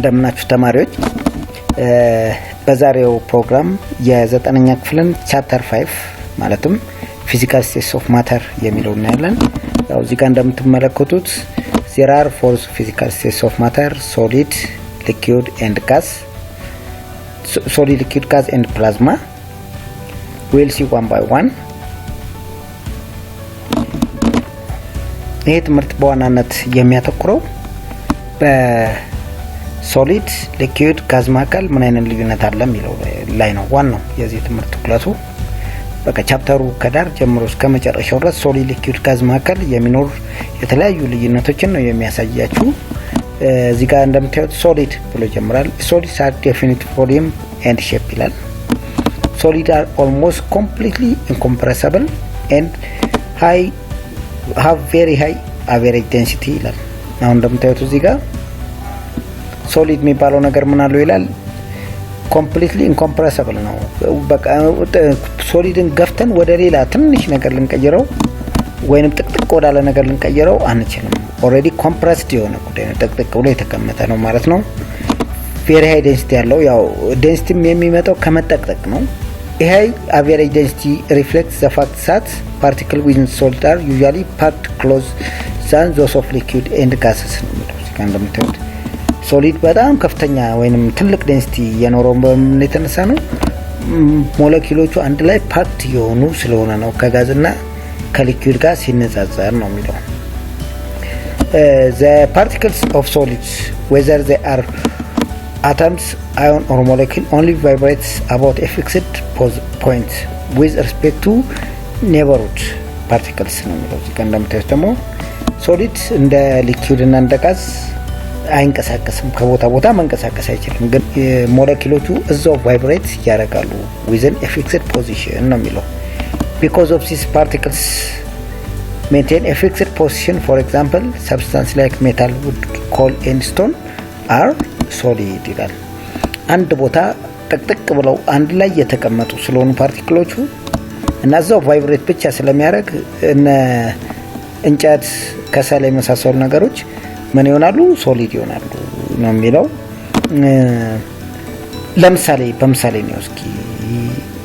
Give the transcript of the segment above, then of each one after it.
እንደምናችሁ ተማሪዎች በዛሬው ፕሮግራም የ9ኛ ክፍልን ቻፕተር 5 ማለትም ፊዚካል ስቴትስ ኦፍ ማተር የሚለው እናያለን። ያው እዚህ ጋር እንደምትመለከቱት there are four physical states of matter: solid, liquid and gas. Solid, liquid, gas and plasma. We'll see one by one. ይሄ ትምህርት በዋናነት የሚያተኩረው በሶሊድ ሊኩዊድ ጋዝ መካከል ምን አይነት ልዩነት አለ የሚለው ላይ ነው። ዋናው የዚህ ትምህርት ትኩረቱ በቃ ቻፕተሩ ከዳር ጀምሮ እስከ መጨረሻው ድረስ ሶሊድ ሊኩዊድ ጋዝ መካከል የሚኖር የተለያዩ ልዩነቶችን ነው የሚያሳያችሁ። እዚህ ጋር እንደምታዩት ሶሊድ ብሎ ይጀምራል። ሶሊድ are definite volume and shape ይላል። solid are almost completely incompressible and have very high average density ይላል። አሁን እንደምታዩት እዚህ ጋር ሶሊድ የሚባለው ነገር ምን አለው ይላል። completely incompressible ነው። በቃ ሶሊድን ገፍተን ወደ ሌላ ትንሽ ነገር ልንቀይረው ወይንም ጥቅጥቅ ወዳለ ነገር ልንቀይረው አንችልም። ኦሬዲ ኮምፕረስድ የሆነ ጉዳይ ነው፣ ጥቅጥቅ ብሎ የተቀመጠ ነው ማለት ነው። very high density ያለው ያው ዴንሲቲም የሚመጣው ከመጠቅጠቅ ነው። ይሄ average density reflects the fact that particles within solid are usually packed close than those of liquid and gases ነው የሚለው። እዚህ ጋር እንደምታዩት ሶሊድ በጣም ከፍተኛ ወይንም ትልቅ ዴንሲቲ የኖረው በምን የተነሳ ነው? ሞለኪውሎቹ አንድ ላይ ፓክድ የሆኑ ስለሆነ ነው፣ ከጋዝና ከሊኩዊድ ጋር ሲነጻጸር ነው የሚለው። the particles of solids whether they are atoms, ion or molecule only vibrates about a fixed point with respect to neighborhood particles ነው የሚለው። እዚህ ጋር እንደምታዩት ደግሞ ሶሊድ እንደ ሊኩዊድ እና እንደ ጋዝ አይንቀሳቀስም፣ ከቦታ ቦታ መንቀሳቀስ አይችልም፣ ግን ሞለኪውሎቹ እዛው ቫይብሬት ያደርጋሉ within a fixed position ነው የሚለው። because of these particles maintain a fixed position, for example substances like metal, wood, coal and stone are solid ይላል። አንድ ቦታ ጥቅጥቅ ብለው አንድ ላይ የተቀመጡ ስለሆኑ ፓርቲክሎቹ እና እዛው ቫይብሬት ብቻ ስለሚያደርግ እነ እንጨት፣ ከሰል የመሳሰሉ ነገሮች ምን ይሆናሉ? ሶሊድ ይሆናሉ ነው የሚለው። ለምሳሌ በምሳሌ ነው እስኪ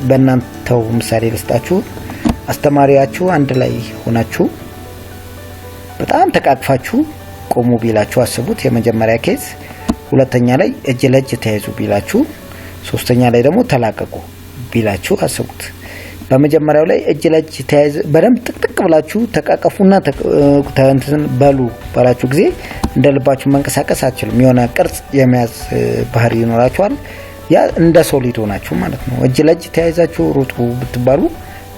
በእናንተው ምሳሌ ልስጣችሁ። አስተማሪያችሁ አንድ ላይ ሆናችሁ በጣም ተቃቅፋችሁ ቆሙ ቢላችሁ አስቡት፣ የመጀመሪያ ኬዝ። ሁለተኛ ላይ እጅ ለእጅ ተያይዙ ቢላችሁ፣ ሶስተኛ ላይ ደግሞ ተላቀቁ ቢላችሁ አስቡት። በመጀመሪያው ላይ እጅ ለእጅ ተያይዘ በደንብ ጥቅጥቅ ብላችሁ ተቃቀፉና ተንተን በሉ ባላችሁ ጊዜ እንደ ልባችሁ መንቀሳቀስ አትችሉም። የሆነ ቅርጽ የመያዝ ባህሪ ይኖራችኋል። ያ እንደ ሶሊድ ሆናችሁ ማለት ነው። እጅ ለእጅ ተያይዛችሁ ሩጡ ብትባሉ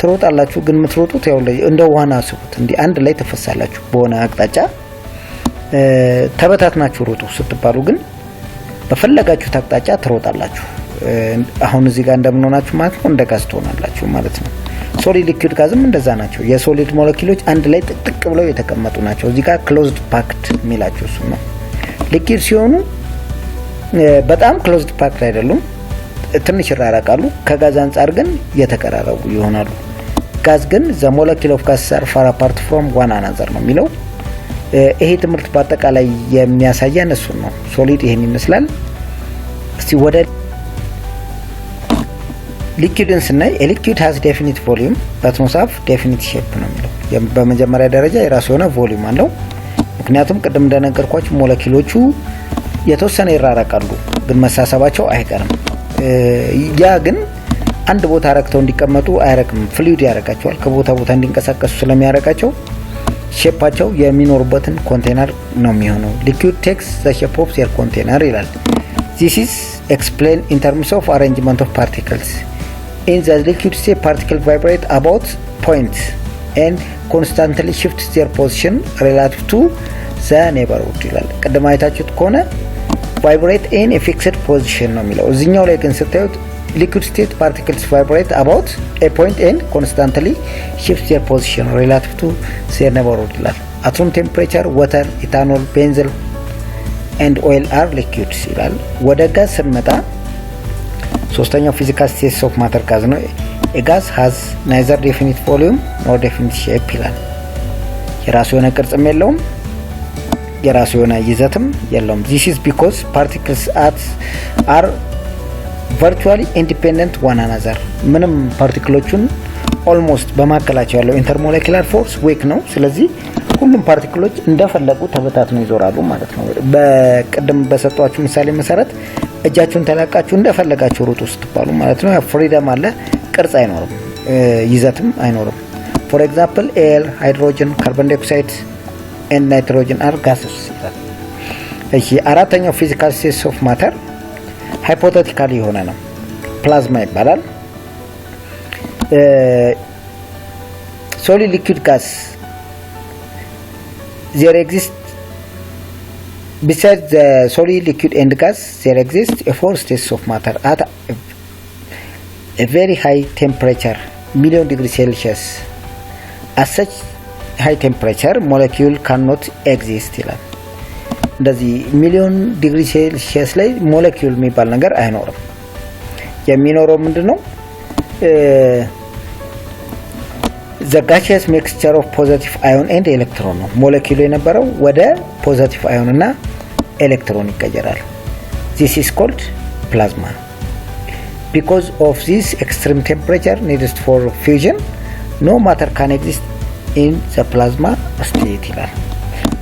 ትሮጣላችሁ፣ ግን የምትሮጡት ያው እንደ ዋና አስቡት። እንዲህ አንድ ላይ ተፈሳላችሁ በሆነ አቅጣጫ ተበታትናችሁ ሩጡ ስትባሉ ግን በፈለጋችሁት አቅጣጫ ትሮጣላችሁ። አሁን እዚህ ጋር እንደምንሆናችሁ ማለት ነው፣ እንደ ጋዝ ትሆናላችሁ ማለት ነው። ሶሊድ ሊኩዊድ ጋዝም እንደዛ ናቸው። የሶሊድ ሞለኪውሎች አንድ ላይ ጥቅጥቅ ብለው የተቀመጡ ናቸው። እዚህ ጋር ክሎዝድ ፓክድ የሚላቸው እሱ ነው። ሊኩዊድ ሲሆኑ በጣም ክሎዝድ ፓክድ አይደሉም፣ ትንሽ ይራራቃሉ። ከጋዝ አንፃር ግን የተቀራረቡ ይሆናሉ። ጋዝ ግን the molecule of gas are far apart from one another ነው የሚለው። ይሄ ትምህርት በአጠቃላይ የሚያሳየን እሱ ነው። ሶሊድ ይሄን ይመስላል። እስቲ ወደ ሊኩዊድን ስናይ ሊኩዊድ has definite volume but must have definite shape ነው የሚለው። በመጀመሪያ ደረጃ የራሱ የሆነ ቮሊዩም አለው። ምክንያቱም ቅድም እንደነገርኳችሁ ሞለኪውሎቹ የተወሰነ ይራራቃሉ፣ ግን መሳሰባቸው አይቀርም። ያ ግን አንድ ቦታ ረክተው እንዲቀመጡ አያረክም፣ ፍሉይድ ያረጋቸዋል። ከቦታ ቦታ እንዲንቀሳቀሱ ስለሚያረጋቸው ሼፓቸው የሚኖሩበትን ኮንቴነር ነው የሚሆነው። liquid takes the shape of their container ይላል። this is explained in terms of arrangement of particles. In the liquid state, particles vibrate about point and constantly shift their position relative to the neighborhood ይላል። ቀደም አይታችሁት ከሆነ vibrate in a fixed position ነው የሚለው። እዚህኛው ላይ ግን ስታዩት liquid state particles vibrate about a point and constantly shift their position relative to their neighborhood ይላል። at room temperature water, ethanol, benzene and oil are liquids ይላል። ወደ ጋዝ ስንመጣ ሶስተኛው ፊዚካል ስቴትስ ኦፍ ማተር ጋዝ ነው። a gas has neither definite volume nor definite shape ይላል። የራሱ የሆነ ቅርጽም የለውም የራሱ የሆነ ይዘትም የለውም። this is because particles are virtually independent one another ምንም ፓርቲክሎቹን ኦልሞስት በማከላቸው ያለው ኢንተርሞለኪላር ፎርስ ዊክ ነው። ስለዚህ ሁሉም ፓርቲክሎች እንደፈለጉ ተበታትነው ይዞራሉ ማለት ነው። በቅድም በሰጧችሁ ምሳሌ መሰረት እጃችሁን ተላቃችሁ እንደፈለጋችሁ ሩጡ ስትባሉ ማለት ነው ፍሪደም አለ፣ ቅርጽ አይኖርም፣ ይዘትም አይኖርም። for example air, hydrogen, carbon dioxide and nitrogen are gases ይላል። እሺ አራተኛው ፊዚካል ስቴትስ ኦፍ ማተር ሃይፖቴቲካሊ የሆነ ነው፣ ፕላዝማ ይባላል። solid liquid gas there exists besides the solid liquid and gas there exists a four states of matter at a very high temperature million degrees Celsius. At such high temperature molecule cannot exist ይላል። እንደዚህ ሚሊዮን ዲግሪ ሴልሺየስ ላይ ሞለኪውል የሚባል ነገር አይኖርም። የሚኖረው ምንድነው? the gaseous mixture of positive ion and electron ነው። ሞለኪውሉ የነበረው ወደ ፖዚቲቭ አዮን እና ኤሌክትሮን ይቀየራል። this is called plasma. because of this extreme temperature needed for fusion no matter can exist in the plasma state ይላል።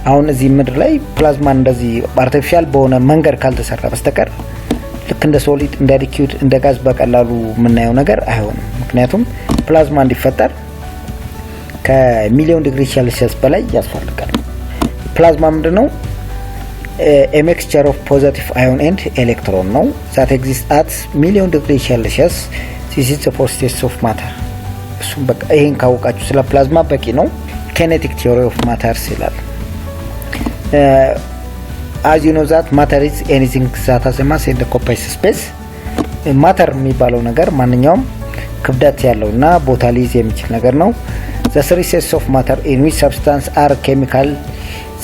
አሁን እዚህ ምድር ላይ ፕላዝማ እንደዚህ አርቲፊሻል በሆነ መንገድ ካልተሰራ በስተቀር ልክ እንደ ሶሊድ እንደ ሊኩዊድ እንደ ጋዝ በቀላሉ የምናየው ነገር አይሆንም። ምክንያቱም ፕላዝማ እንዲፈጠር ከሚሊዮን ዲግሪ ሴልሺየስ በላይ ያስፈልጋል። ፕላዝማ ምንድነው? a mixture of positive ion and electron ነው that exists at million degree Celsius. this is the four states of matter. እሱም በቃ ይሄን ካወቃችሁ ስለ ፕላዝማ በቂ ነው። kinetic theory of matter ይላል። as you know that matter is anything that has a mass and occupies space. matter የሚባለው ነገር ማንኛውም ክብደት ያለውና ቦታ ሊይዝ የሚችል ነገር ነው። the three states of matter in which substance are chemical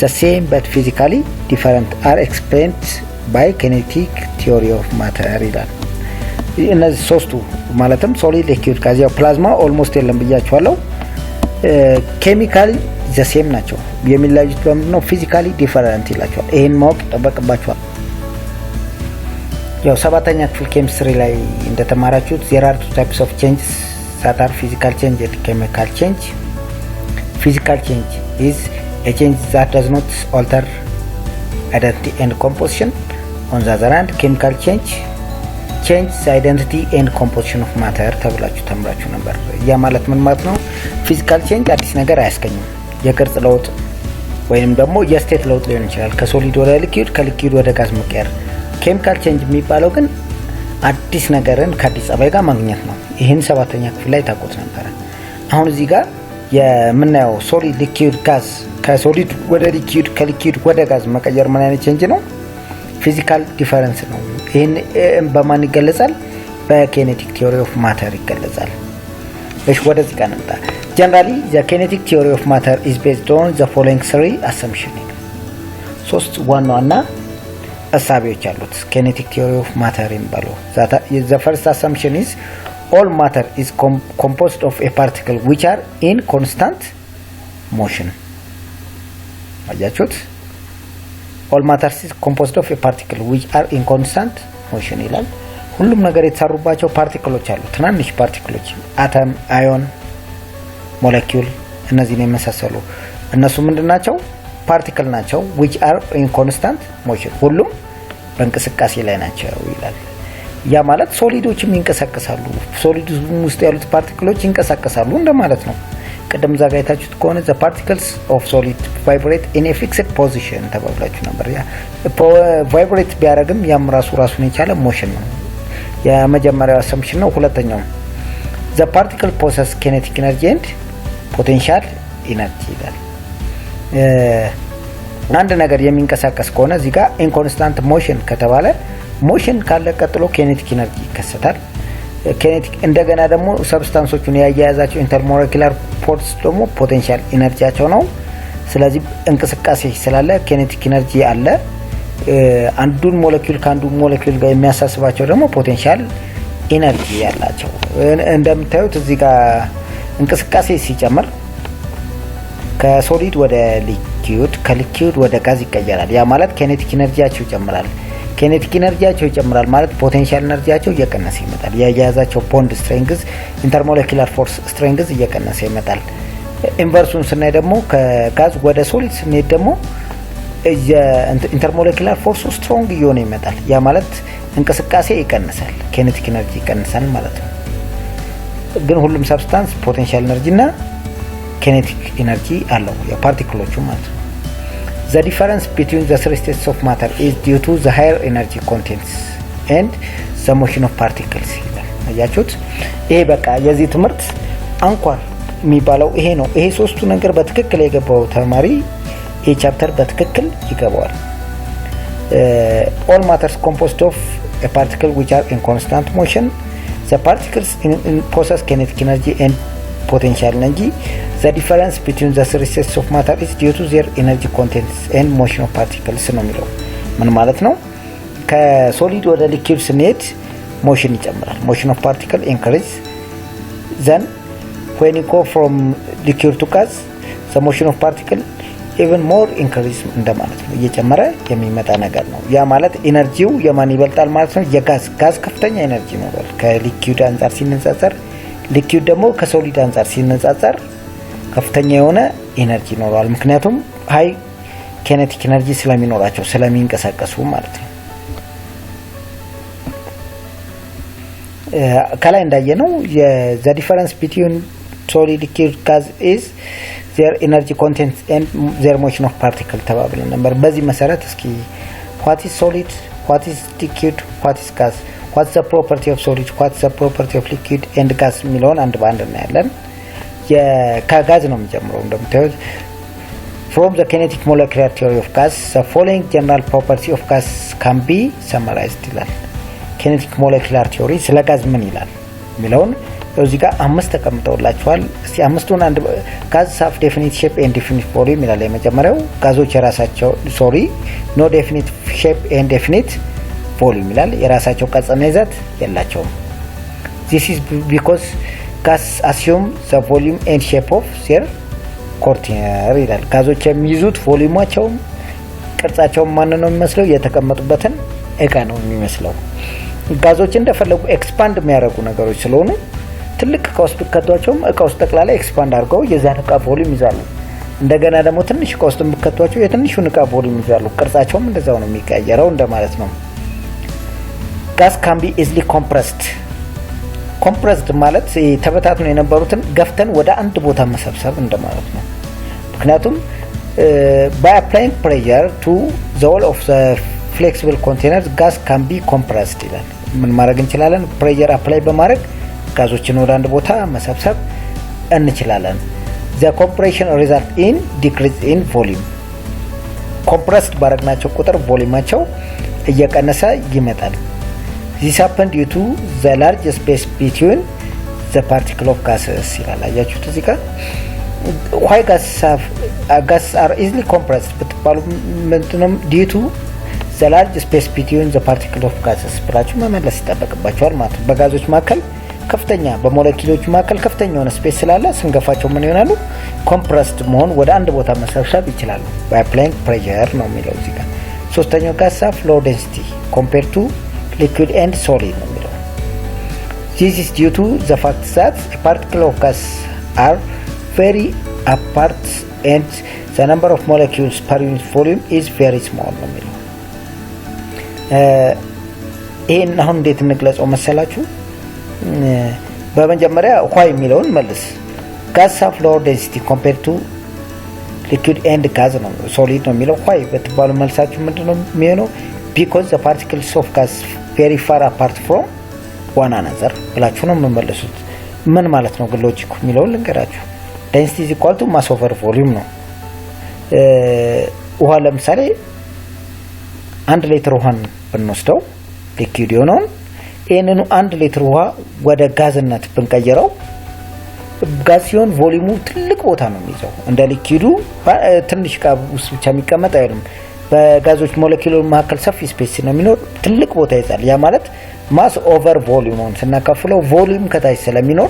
the same but physically different are explained by kinetic theory of matter ይላል። እነዚህ ሶስቱ ማለትም ሶሊድ ሊኩዊድ ጋዝ ያው ፕላዝማ ኦልሞስት የለም ብያችኋለሁ። ኬሚካሊ the same ናቸው። የሚለዩት በምንድነው? ፊዚካሊ ዲፈረንት ይላቸዋል። ይሄን ማወቅ ይጠበቅባችኋል። ያው ሰባተኛ ክፍል ኬሚስትሪ ላይ እንደተማራችሁት there are two types of changes that are physical change and chemical change. physical change is a change that does not alter identity and composition. on the other hand chemical change changes the identity and composition of matter ተብላችሁ ተምራችሁ ነበር። ያ ማለት ምን ማለት ነው? ፊዚካል ቼንጅ አዲስ ነገር አያስገኝም። የቅርጽ ለውጥ ወይንም ደግሞ የስቴት ለውጥ ሊሆን ይችላል፣ ከሶሊድ ወደ ሊኩዊድ ከሊኩዊድ ወደ ጋዝ መቀየር። ኬሚካል ቼንጅ የሚባለው ግን አዲስ ነገርን ከአዲስ ጸባይ ጋር ማግኘት ነው። ይሄን ሰባተኛ ክፍል ላይ ታውቁት ነበር። አሁን እዚህ ጋር የምናየው ሶሊድ ሊኩዊድ ጋዝ ከሶሊድ ወደ ሊኩዊድ ከሊኩዊድ ወደ ጋዝ መቀየር ምን አይነት ቼንጅ ነው? ፊዚካል ዲፈረንስ ነው። ይሄን በማን ይገለጻል? በኪኔቲክ ቲዮሪ ኦፍ ማተር ይገለጻል። እሺ ወደዚህ ጋር እንምጣ። generally the kinetic theory of matter is based on the following three assumptions. ሶስት ዋና ዋና አሳቢዎች አሉት kinetic theory of matter የሚባለው። the first assumption is all matter is composed of a particle which are in constant motion. አያችሁት? all matter is composed of a particle which are in constant motion ይላል። ሁሉም ነገር የተሰሩባቸው ፓርቲክሎች አሉ፣ ትናንሽ ፓርቲክሎች፣ አተም፣ አዮን፣ ሞለኪውል፣ እነዚህን የመሳሰሉ እነሱ ምንድናቸው? ፓርቲክል ናቸው። which are in constant motion ሁሉም በእንቅስቃሴ ላይ ናቸው ይላል። ያ ማለት ሶሊዶችም ይንቀሳቀሳሉ፣ ሶሊድ ውስጥ ያሉት ፓርቲክሎች ይንቀሳቀሳሉ እንደማለት ነው። ቀደም ዛጋይታችሁት ከሆነ the particles of solid vibrate in a fixed position ተባብላችሁ ነበር። ያ ቫይብሬት ቢያደርግም ያም ራሱን የቻለ ሞሽን ነው። የመጀመሪያው አሰምሽን ነው። ሁለተኛው the particle possess kinetic energy and potential energy ይላል። አንድ ነገር የሚንቀሳቀስ ከሆነ እዚህ ጋር ኢንኮንስታንት ሞሽን ከተባለ ሞሽን ካለ ቀጥሎ ኪኔቲክ ኢነርጂ ይከሰታል። ኪኔቲክ እንደገና ደግሞ ሰብስታንሶቹን ያያያዛቸው ኢንተርሞለኪላር ፎርስ ደግሞ ፖቴንሻል ኢነርጂያቸው ነው። ስለዚህ እንቅስቃሴ ስላለ ኪኔቲክ ኢነርጂ አለ። አንዱን ሞለኪውል ከአንዱ ሞለኪውል ጋር የሚያሳስባቸው ደግሞ ፖቴንሻል ኢነርጂ ያላቸው። እንደምታዩት እዚህ ጋር እንቅስቃሴ ሲጨምር ከሶሊድ ወደ ሊኩዊድ ሊኩዊድ ከሊኩዊድ ወደ ጋዝ ይቀየራል። ያ ማለት ኬኔቲክ ኢነርጂያቸው ይጨምራል። ኬኔቲክ ኢነርጂያቸው ይጨምራል ማለት ፖቴንሻል ኢነርጂያቸው እየቀነሰ ይመጣል። የያያዛቸው ቦንድ ስትሬንግዝ ኢንተርሞሌኩላር ፎርስ ስትሬንግዝ እየቀነሰ ይመጣል። ኢንቨርሱን ስናይ ደግሞ ከጋዝ ወደ ሶሊድ ስንሄድ ደግሞ ኢንተርሞሌኩላር ፎርሱ ስትሮንግ እየሆነ ይመጣል። ያ ማለት እንቅስቃሴ ይቀንሳል፣ ኬኔቲክ ኢነርጂ ይቀንሳል ማለት ነው። ግን ሁሉም ሰብስታንስ ፖቴንሻል ኢነርጂ እና ኬኔቲክ ኢነርጂ አለው የፓርቲክሎቹ ማለት ነው። The difference between the three states of matter is due to the higher energy contents and the motion of particles ይላል። አያችሁት? ይሄ በቃ የዚህ ትምህርት አንኳር የሚባለው ይሄ ነው። ይሄ ሶስቱ ነገር በትክክል የገባው ተማሪ ይሄ ቻፕተር በትክክል ይገባዋል። all matters composed of a particle which are in constant motion. The particles in possess kinetic energy and potential energy. The difference between the three states of matter is due to their energy contents and motion of particles ነው የሚለው። ምን ማለት ነው? ከሶሊድ ወደ ሊኩዊድ ስንሄድ ሞሽን ይጨምራል። motion of particle increase. Then when you go from liquid to gas, the motion of particle even more increase እንደማለት ነው። እየጨመረ የሚመጣ ነገር ነው። ያ ማለት ኢነርጂው የማን ይበልጣል ማለት ነው? ጋዝ ከፍተኛ ኢነርጂ ይኖራል ከሊኩዊድ አንፃር ሲነጻጸር። ሊኩዊድ ደግሞ ከሶሊድ አንፃር ሲነጻጸር ከፍተኛ የሆነ ኢነርጂ ይኖራል። ምክንያቱም ሃይ ኬኔቲክ ኢነርጂ ስለሚኖራቸው ስለሚንቀሳቀሱ ማለት ነው። ከላይ እንዳየነው the difference between solid liquid gas is their energy content and their motion of particle ተባብለን ነበር። በዚህ መሰረት እስኪ what is solid, what is liquid, what is gas, what's the property of solid, what's the property of liquid and gas የሚለውን አንድ በአንድ እናያለን። ከጋዝ ነው የሚጀምረው። እንደምታዩት from the kinetic molecular theory of gas the following general property of gas can be summarized ይላል። kinetic molecular theory ስለ ጋዝ ምን ይላል የሚለውን እዚህ ጋር አምስት ተቀምጠውላችኋል። እስቲ አምስቱን አንድ ጋዝ have definite shape and definite volume ይላል። የመጀመሪያው ጋዞች የራሳቸው no definite shape and definite volume ይላል። የራሳቸው ቅርጽና ይዘት የላቸውም። this is because gas assume the volume and shape of their container ይላል። ጋዞች የሚይዙት ቮሊዩማቸውም ቅርጻቸውም ማን ነው የሚመስለው? የተቀመጡበትን እቃ ነው የሚመስለው። ጋዞች እንደፈለጉ ኤክስፓንድ የሚያደርጉ ነገሮች ስለሆኑ ትልቅ እቃ ውስጥ ቢከቷቸውም እቃ ውስጥ ጠቅላላ ኤክስፓንድ አድርገው የዛን እቃ ቮሊዩም ይዛሉ። እንደገና ደግሞ ትንሽ እቃ ውስጥ ቢከቷቸው የትንሹን እቃ ቮሊዩም ይዛሉ። ቅርጻቸውም እንደዛው ነው የሚቀየረው እንደማለት ነው። gas can be easily compressed. compressed ማለት ተበታትነው የነበሩትን ገፍተን ወደ አንድ ቦታ መሰብሰብ እንደማለት ነው። ምክንያቱም by applying pressure to the wall of the flexible container gas can be compressed ይላል። ምን ማድረግ እንችላለን? ፕሬሸር አፕላይ በማድረግ ጋዞችን ወደ አንድ ቦታ መሰብሰብ እንችላለን። the compression result in decrease in volume. compressed ባረግናቸው ቁጥር ቮሊዩማቸው እየቀነሰ ይመጣል። this happened due to the large space between the particle of gases ይላል። አያችሁት እዚህ ጋር why gas are easily compressed ብትባሉ ምንድነው due to the large space between the particle of gases ብላችሁ መመለስ ይጠበቅባችኋል ማለት ነው። በጋዞች መካከል ከፍተኛ በሞለኪውሎች መካከል ከፍተኛ የሆነ ስፔስ ስላለ ስንገፋቸው ምን ይሆናሉ? ኮምፕረስድ መሆን ወደ አንድ ቦታ መሰብሰብ ይችላሉ። by applying pressure ነው የሚለው እዚህ ጋር። ሶስተኛው gas have low density compared to liquid and solid ነው የሚለው። this is due to the fact that a particle of gas are very apart and the number of molecules per unit volume is very small ነው የሚለው። ይሄን አሁን እንዴት እንግለጸው መሰላችሁ? በመጀመሪያ why የሚለውን መልስ። gas have low density compared to liquid and gas ነው solid ነው የሚለው። why በተባሉ መልሳችሁ ምንድነው የሚሆነው? because the particles of gas very far apart from one another ብላችሁ ነው የምመልሱት። ምን ማለት ነው ግን ሎጂኩ የሚለውን ልንገራችሁ። density is equal to mass over volume ነው። ውሃ ለምሳሌ 1 ሊትር ውሃን ብንወስደው ሊኩዊድ የሆነውን ይሄንን 1 ሊትር ውሃ ወደ ጋዝነት ብንቀይረው ጋዝ ሲሆን ቮሊዩሙ ትልቅ ቦታ ነው የሚይዘው። እንደ ሊኩዊዱ ትንሽ እቃ ውስጥ ብቻ የሚቀመጥ አይደለም። በጋዞች ሞለኪውሎች መካከል ሰፊ ስፔስ ነው የሚኖር፣ ትልቅ ቦታ ይዛል። ያ ማለት ማስ ኦቨር ቮሊዩሙን ስናካፍለው ቮሊዩም ከታች ስለሚኖር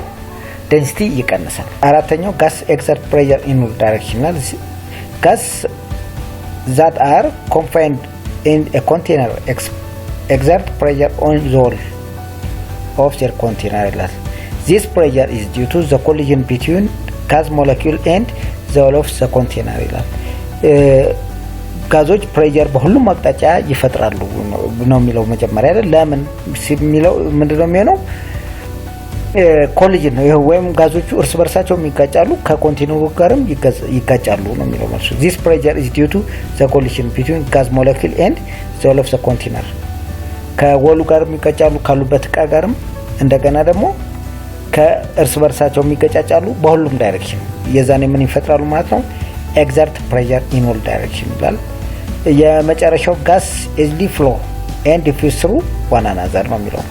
ዴንሲቲ ይቀንሳል። አራተኛው ጋስ ኤክሰርት ፕሬሸር ኢን ዳይሬክሽናል ጋስ that are confined in a container exert pressure on the wall of their container ይላል። This pressure is due to the collision between gas molecule and the wall of the container ይላል። ጋዞች ፕሬሸር በሁሉም አቅጣጫ ይፈጥራሉ ነው የሚለው መጀመሪያ አይደል? ለምን ሲሚለው ምንድነው የሚሆነው? ኮሊዥን ነው ይሄው፣ ወይም ጋዞቹ እርስ በርሳቸው ይጋጫሉ ከኮንቴነሩ ጋርም ይጋጫሉ ነው የሚለው መልሱ። This pressure is due to the collision between gas molecule and the wall of the container ከወሉ ጋር ይጋጫሉ ካሉበት እቃ ጋርም እንደገና ደግሞ ከእርስ በርሳቸው ይጋጫጫሉ በሁሉም ዳይሬክሽን። የዛኔ ምን ይፈጥራሉ ማለት ነው? exert pressure in all direction ይላል። የመጨረሻው gas easily flow and diffuse through one another ነው የሚለው።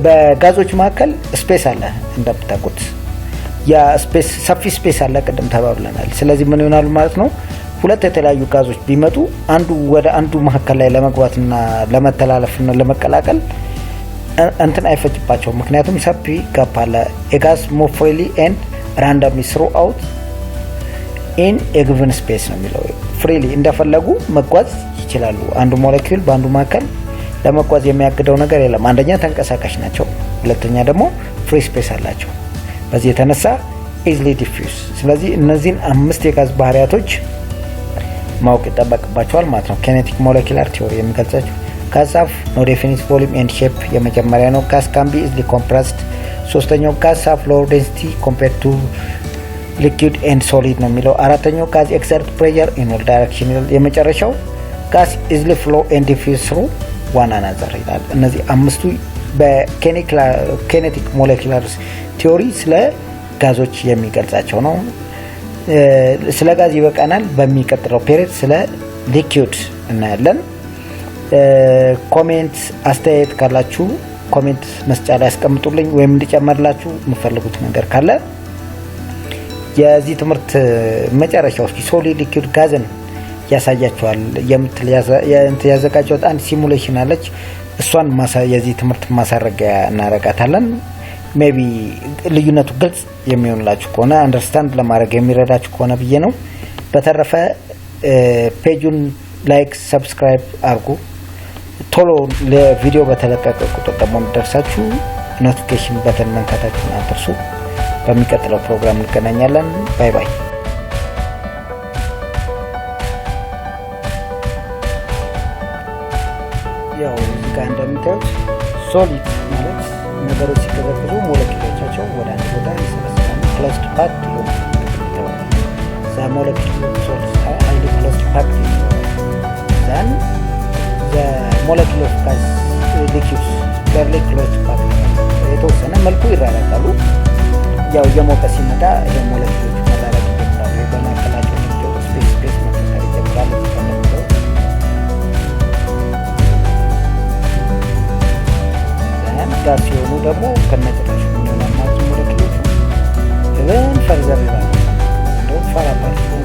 በጋዞች መካከል ስፔስ አለ እንደምታውቁት፣ ያ ስፔስ ሰፊ ስፔስ አለ ቅድም ተባብለናል። ስለዚህ ምን ይሆናሉ ማለት ነው? ሁለት የተለያዩ ጋዞች ቢመጡ አንዱ ወደ አንዱ መካከል ላይ ለመግባትና ለመተላለፍና ለመቀላቀል እንትን አይፈጅባቸው፣ ምክንያቱም ሰፊ ጋፕ አለ። a gas move freely and randomly throughout in a given space ነው የሚለው። ፍሪሊ እንደፈለጉ መጓዝ ይችላሉ። አንዱ ሞለኪውል በአንዱ መካከል ለመጓዝ የሚያግደው ነገር የለም። አንደኛ ተንቀሳቃሽ ናቸው፣ ሁለተኛ ደግሞ ፍሪ ስፔስ አላቸው። በዚህ የተነሳ easily diffuse። ስለዚህ እነዚህን አምስት የጋዝ ባህሪያቶች ማወቅ ይጠበቅባቸዋል ማለት ነው። ኬኔቲክ ሞለኪላር ቲዮሪ የሚገልጻቸው gas have no definite volume and shape የመጀመሪያ ነው። gas can be easily compressed። ሶስተኛው gas have low density compared to liquid and solid ነው የሚለው። አራተኛው gas exert pressure in all direction የመጨረሻው gas easily flow and diffuse through one another ይላል። እነዚህ አምስቱ በኬኔቲክ ሞለኪላር ቲዮሪ ስለ ጋዞች የሚገልጻቸው ነው። ስለ ጋዝ ይበቃናል። በሚቀጥለው ፔሪድ ስለ ሊኩዊድ እናያለን። ኮሜንት አስተያየት ካላችሁ ኮሜንት መስጫ ላይ አስቀምጡልኝ፣ ወይም እንዲጨመርላችሁ የምትፈልጉት ነገር ካለ የዚህ ትምህርት መጨረሻው እስኪ ሶሊድ ሊኩዊድ ጋዝን ያሳያችኋል የምትል ያዘጋጀሁት አንድ ሲሙሌሽን አለች። እሷን የዚህ ትምህርት ማሳረጊያ እናረጋታለን። ሜቢ ልዩነቱ ግልጽ የሚሆንላችሁ ከሆነ አንደርስታንድ ለማድረግ የሚረዳችሁ ከሆነ ብዬ ነው። በተረፈ ፔጁን ላይክ ሰብስክራይብ አድርጉ። ቶሎ ለቪዲዮ በተለቀቀ ቁጥር ደግሞ እንዲደርሳችሁ ኖቲፊኬሽን በተን መንካታችሁን አትርሱ። በሚቀጥለው ፕሮግራም እንገናኛለን። ባይ ባይ። ያው እዚህ ጋር እንደምታዩት ሶሊድ ማለት ነገሮች ሲቀዘቅዙ ሞለኪውሎቻቸው ወደ አንድ ቦታ ይሰበሰባሉ። ክሎዝድ ፓክ ይሆናል። ዛ ሞለኪውል ሶሊድ ሃይሊ ክሎዝድ ፓክ ዘን ዘ ሞለኪውል ኦፍ ጋዝ ሊኩዊድስ ፌርሊ ክሎዝድ ፓክ የተወሰነ መልኩ ይራራቃሉ። ያው እየሞቀ ሲመጣ የሞለኪውሎቹ መራራቅ ይጀምራሉ። በማዕከላቸው ስፔስ መፈጠር ይጀምራሉ። ጋር ሲሆኑ ደግሞ ከነጭራሽ ምን ይሆናል ማለት ሞለኪውሎቹ ኢቨን ፈርዘር ይላሉ። እንደው ፈራባቸው